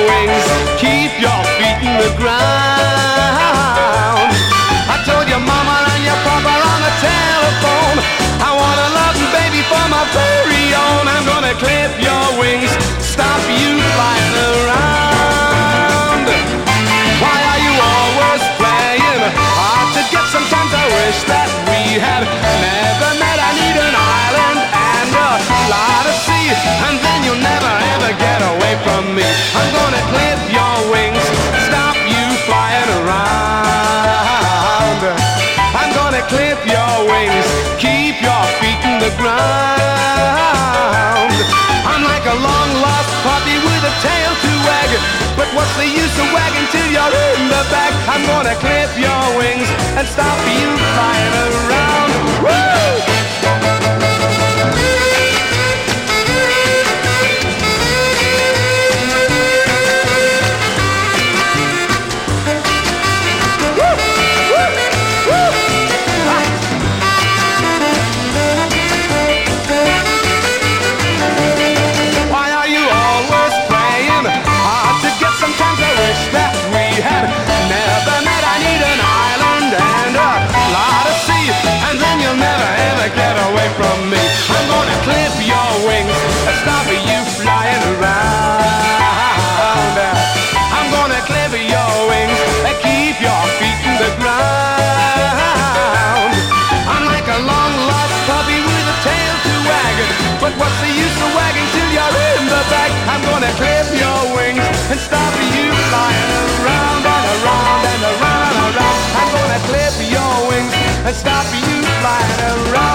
wings, keep your feet in the ground. I told your mama and your papa on the telephone, I want a loving baby for my very own. I'm gonna clip your wings, stop you flying around. Why are you always playing hard to get? Sometimes I wish that we had never met. I need an island and a lot of sea, and then you'll never ever get away from me. I'm gonna clip your wings, stop you flying around. I'm gonna clip your wings, keep your feet in the ground. I'm like a long lost puppy with a tail to wag, but what's the use of wagging till you're in the back? I'm gonna clip your wings and stop you flying around. Woo! Sometimes I wish that we had never met. I need an island and a lot of sea, and then you'll never ever get away from me. I'm gonna clip your wings and stop you flying around. I'm gonna clip your wings and keep your feet in the ground. I'm like a long lost puppy with a tail to wag, but what's the use of wagging till you're in the back? I'm gonna clip your wings and stop you flying around and around and around and around. I'm gonna clip your wings and stop you flying around.